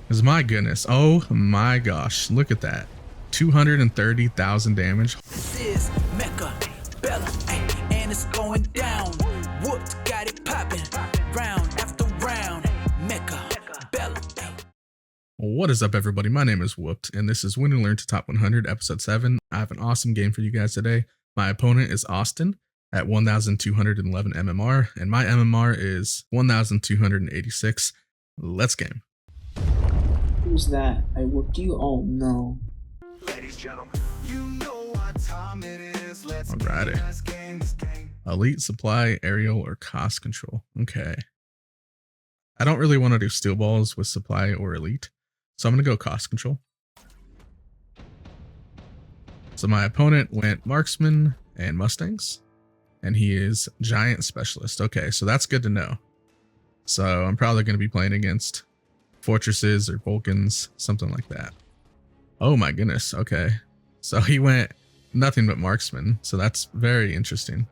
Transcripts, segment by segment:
Is my goodness. Oh my gosh. Look at that. 230,000 damage. This is Mechabellum, and it's going down. Whooped, got it popping. Round after round. Mechabellum. What is up, everybody? My name is Whooped, and this is When We Learn to Top 100, episode 7. I have an awesome game for you guys today. My opponent is Austin at 1,211 MMR, and my MMR is 1,286. Let's game. Who's that? I whooped you? Oh no. Ladies, gentlemen, you know what time it is. Let's Alrighty. Elite, supply, aerial, or cost control. Okay. I don't really want to do steel balls with supply or elite, so I'm going to go cost control. So my opponent went marksman and mustangs, and he is giant specialist. Okay, so that's good to know. So I'm probably going to be playing against fortresses or Vulcans, something like that. Oh my goodness. Okay. So he went nothing but marksman. So that's very interesting.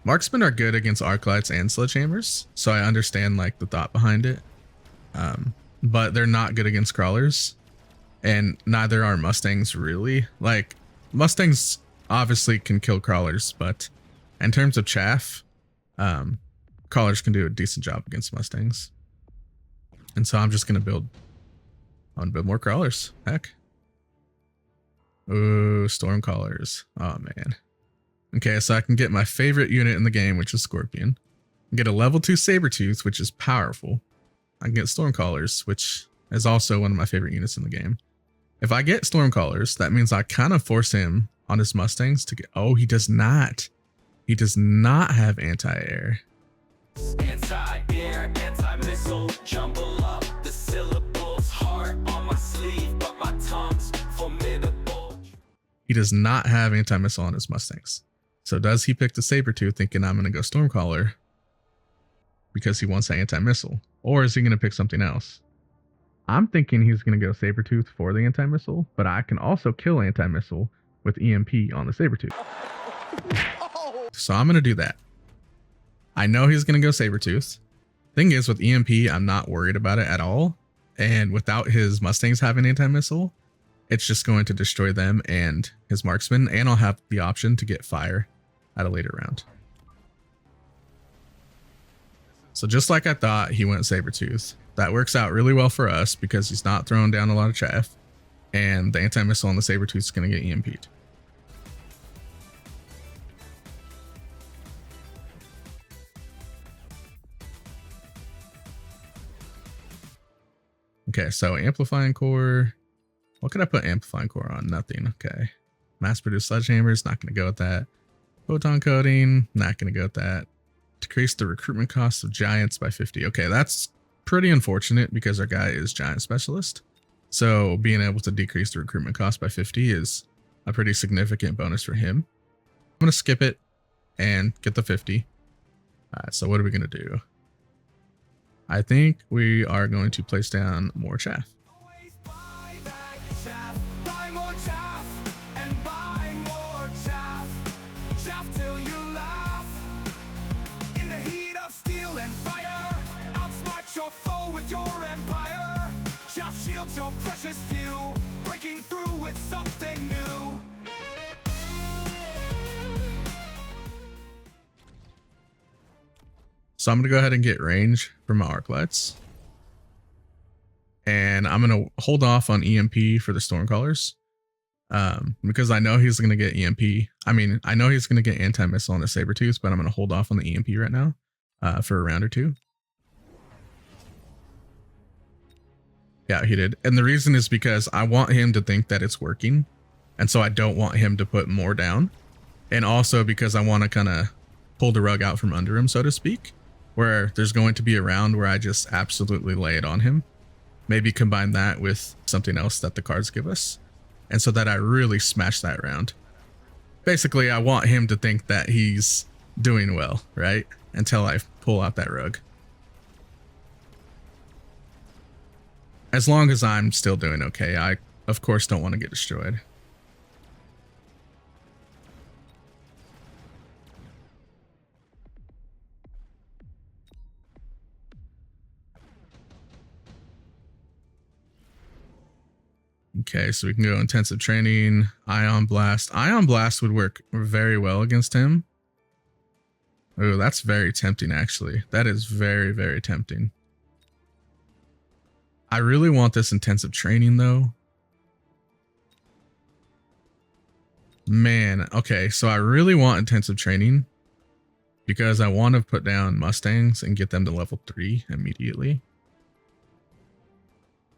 Marksmen are good against arc lights and sledgehammers. So I understand like the thought behind it. But they're not good against crawlers, and neither are mustangs really. Like mustangs obviously can kill crawlers, but in terms of chaff, crawlers can do a decent job against mustangs. And so I'm just gonna build more crawlers. Heck. Ooh, storm crawlers. Oh man. Okay, so I can get my favorite unit in the game, which is Scorpion. Get a level 2 Sabertooth, which is powerful. I can get Stormcallers, which is also one of my favorite units in the game. If I get Stormcallers, that means I kind of force him on his Mustangs to get... Oh, he does not. He does not have anti-air. Anti-air, anti-missile, jumble up the syllables, heart on my sleeve, but my tongue's formidable. He does not have anti-missile on his Mustangs. So does he pick the Sabertooth thinking I'm going to go Stormcaller because he wants the anti-missile? Or is he going to pick something else? I'm thinking he's going to go Sabertooth for the anti-missile, but I can also kill anti-missile with EMP on the Sabertooth. So I'm going to do that. I know he's going to go Sabertooth. Thing is, with EMP, I'm not worried about it at all. And without his Mustangs having anti-missile, it's just going to destroy them and his marksman, and I'll have the option to get fire at a later round. So just like I thought, he went Sabertooth. That works out really well for us because he's not throwing down a lot of chaff, and the anti-missile on the Sabertooth is going to get EMP'd. Okay, so amplifying core. What could I put amplifying core on? Nothing. Okay. Mass produced sledgehammers, not going to go with that. Photon coating, not going to go with that. Decrease the recruitment cost of giants by 50. Okay, that's pretty unfortunate because our guy is giant specialist. So being able to decrease the recruitment cost by 50 is a pretty significant bonus for him. I'm going to skip it and get the 50. All right, so what are we going to do? I think we are going to place down more chaff. Buy more chaff, and buy more chaff. Chaff till you laugh. In the heat of steel and fire, outsmart your foe with your empire. Chaff shields your precious few, breaking through with something new. So I'm going to go ahead and get range for my arc lights. And I'm going to hold off on EMP for the Stormcallers. Because I know he's going to get EMP. I mean, I know he's going to get anti-missile on the Sabertooth, but I'm going to hold off on the EMP right now for a round or two. Yeah, he did. And the reason is because I want him to think that it's working. And so I don't want him to put more down. And also because I want to kind of pull the rug out from under him, so to speak, where there's going to be a round where I just absolutely lay it on him. Maybe combine that with something else that the cards give us. And so that I really smash that round. Basically, I want him to think that he's doing well, right? Until I pull out that rug. As long as I'm still doing okay, I, of course, don't want to get destroyed. Okay, so we can go intensive training, ion blast. Ion blast would work very well against him. Oh, that's very tempting, actually. That is very, very tempting. I really want this intensive training, though. Man, okay, so I really want intensive training because I want to put down Mustangs and get them to level 3 immediately.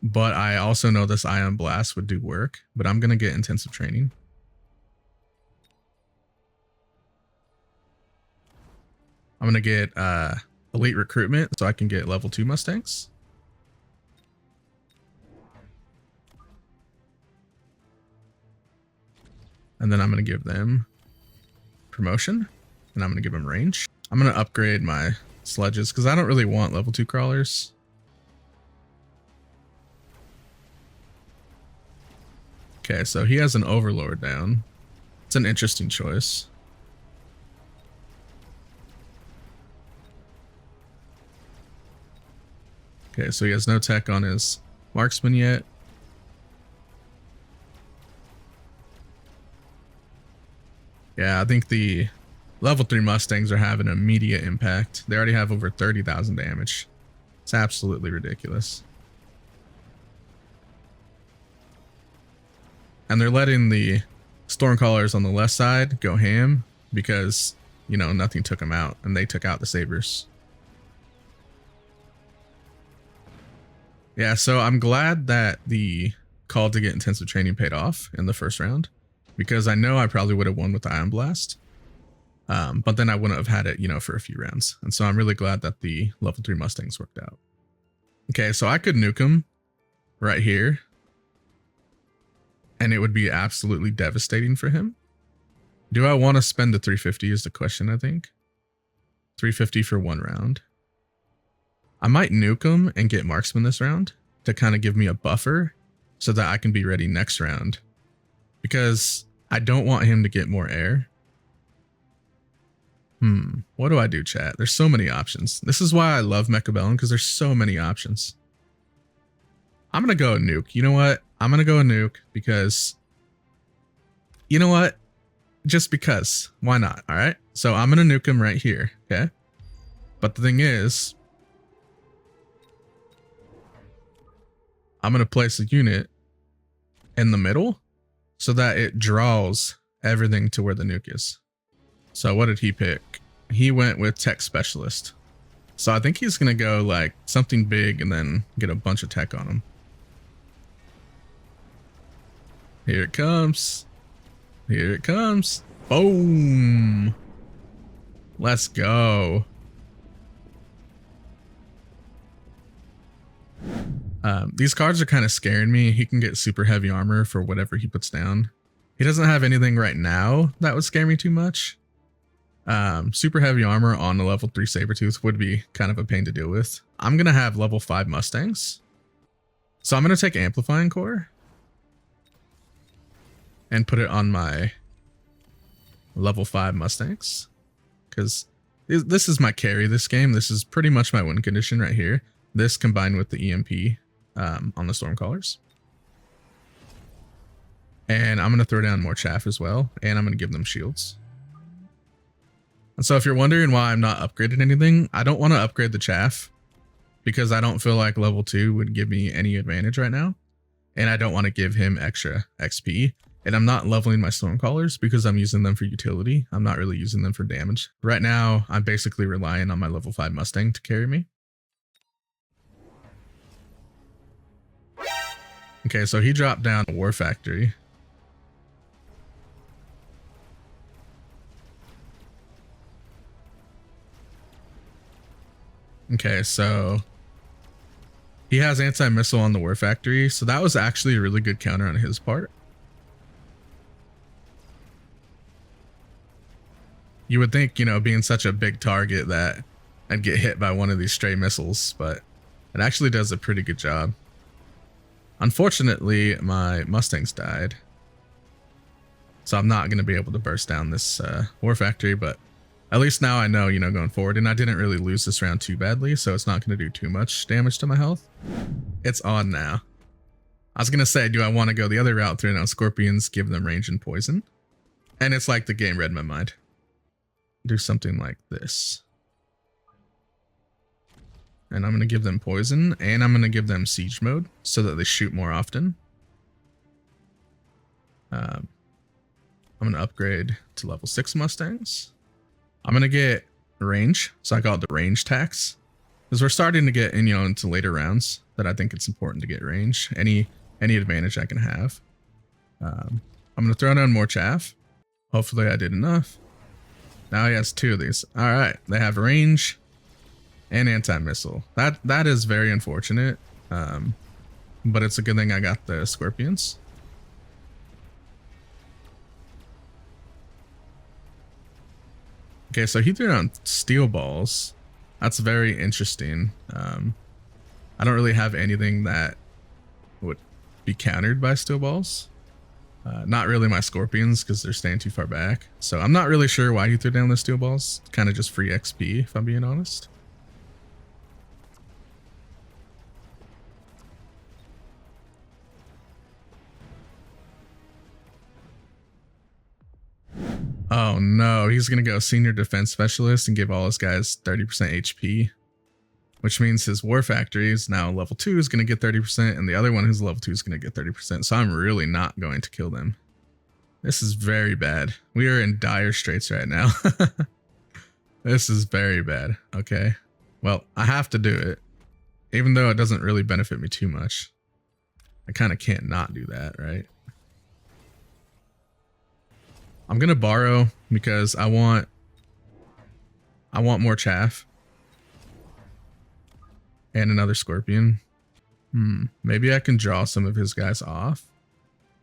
But I also know this Ion Blast would do work, but I'm going to get intensive training. I'm going to get elite recruitment so I can get level 2 Mustangs. And then I'm going to give them promotion, and I'm going to give them range. I'm going to upgrade my sledges because I don't really want level 2 crawlers. Okay, so he has an overlord down. It's an interesting choice. Okay, so he has no tech on his marksman yet. Yeah, I think the level 3 Mustangs are having an immediate impact. They already have over 30,000 damage. It's absolutely ridiculous. And they're letting the Stormcallers on the left side go ham because, you know, nothing took them out and they took out the Sabers. Yeah, so I'm glad that the call to get intensive training paid off in the first round because I know I probably would have won with the Ion Blast. But then I wouldn't have had it, you know, for a few rounds. And so I'm really glad that the level 3 Mustangs worked out. Okay, so I could nuke him right here. And it would be absolutely devastating for him. Do I want to spend the 350 is the question, I think. 350 for 1 round. I might nuke him and get marksman this round to kind of give me a buffer so that I can be ready next round. Because I don't want him to get more air. What do I do, chat? There's so many options. This is why I love Mechabellum, because there's so many options. I'm going to go a nuke. You know what? I'm going to go a nuke because, you know what? Just because. Why not? All right. So I'm going to nuke him right here. Okay. But the thing is, I'm going to place a unit in the middle so that it draws everything to where the nuke is. So what did he pick? He went with tech specialist. So I think he's going to go like something big and then get a bunch of tech on him. Here it comes. Here it comes. Boom. Let's go. These cards are kind of scaring me. He can get super heavy armor for whatever he puts down. He doesn't have anything right now that would scare me too much. Super heavy armor on a level 3 Sabertooth would be kind of a pain to deal with. I'm going to have level 5 Mustangs. So I'm going to take Amplifying Core and put it on my level 5 Mustangs. Because this is my carry this game. This is pretty much my win condition right here. This combined with the EMP on the Stormcallers. And I'm going to throw down More Chaff as well. And I'm going to give them shields. And so if you're wondering why I'm not upgrading anything, I don't want to upgrade the Chaff because I don't feel like level 2 would give me any advantage right now. And I don't want to give him extra XP. And I'm not leveling my Stormcallers because I'm using them for utility. I'm not really using them for damage. Right now, I'm basically relying on my level 5 Mustang to carry me. Okay, so he dropped down a War Factory. Okay, so he has anti-missile on the War Factory, so that was actually a really good counter on his part. You would think, you know, being such a big target that I'd get hit by one of these stray missiles, but it actually does a pretty good job. Unfortunately, my Mustangs died, so I'm not going to be able to burst down this War Factory, but at least now I know, you know, going forward, and I didn't really lose this round too badly, so it's not going to do too much damage to my health. It's on now. I was gonna say, do I want to go the other route, 3 down scorpions, give them range and poison? And it's like the game read my mind. Do something like this. And I'm gonna give them poison, and I'm gonna give them siege mode so that they shoot more often. I'm gonna upgrade to level 6 Mustangs. I'm gonna get range, so I call it the range tax, because we're starting to get into later rounds that I think it's important to get range. Any advantage I can have. I'm gonna throw down more chaff. Hopefully I did enough. Now he has 2 of these. All right, they have range and anti-missile. That is very unfortunate, but it's a good thing I got the scorpions. Okay, so he threw down steel balls. That's very interesting. I don't really have anything that would be countered by steel balls. Not really my scorpions because they're staying too far back. So I'm not really sure why he threw down the steel balls. Kind of just free XP, if I'm being honest. Oh no, he's gonna go senior defense specialist and give all his guys 30% HP, which means his war factory is now level 2 is gonna get 30%, and the other one who's level 2 is gonna get 30%. So I'm really not going to kill them. This is very bad. We are in dire straits right now. This is very bad. Okay, well, I have to do it, even though it doesn't really benefit me too much. I kind of can't not do that, right? I'm gonna borrow because I want more chaff and another scorpion. Maybe I can draw some of his guys off.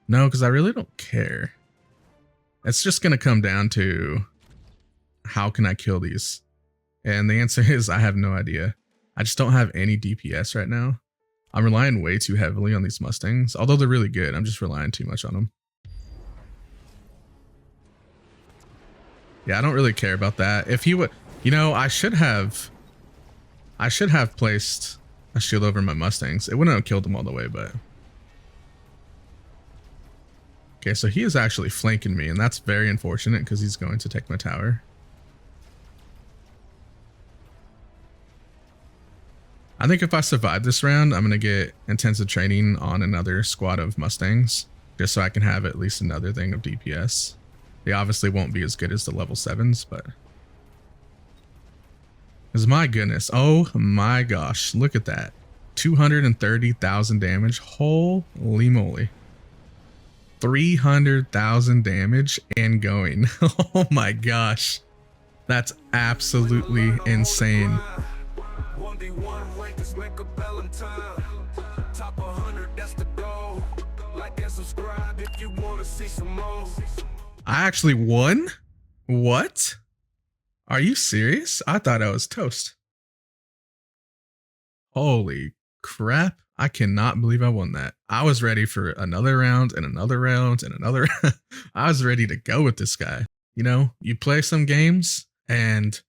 No, because I really don't care. It's just gonna come down to how can I kill these, and the answer is I have no idea. I just don't have any DPS right now. I'm relying way too heavily on these Mustangs, although they're really good. I'm just relying too much on them. Yeah, I don't really care about that. If he would, I should have placed a shield over my Mustangs. It wouldn't have killed them all the way, but. Okay, so he is actually flanking me, and that's very unfortunate because he's going to take my tower. I think if I survive this round, I'm going to get intensive training on another squad of Mustangs, just so I can have at least another thing of DPS. They obviously won't be as good as the level 7s, but. Because my goodness, oh my gosh, look at that. 230,000 damage, holy moly. 300,000 damage and going. Oh my gosh. That's absolutely insane. 1v1 rank is Mechabellum time. Top 100, that's the goal. Like and subscribe if you want to see some more. I actually won? What? Are you serious? I thought I was toast. Holy crap. I cannot believe I won that. I was ready for another round and another round and another. I was ready to go with this guy. You play some games and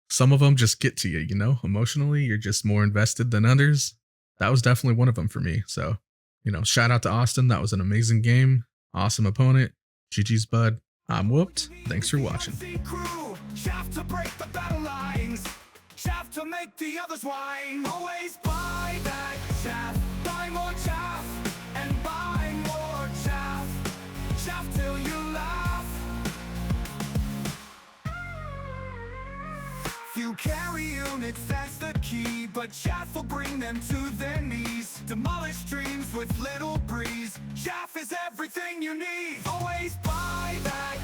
some of them just get to you, emotionally. You're just more invested than others. That was definitely one of them for me. So, shout out to Austin. That was an amazing game. Awesome opponent. GG's, bud. I'm whooped. Thanks for watching. Chaff to break the battle lines. Chaff to make the others whine. Always buy that chaff. Buy more chaff. And buy more chaff. Chaff till you laugh. Few carry units, that's the key. But chaff will bring them to their knees. Demolish streams with little breeze. Chaff is everything you need. Always buy that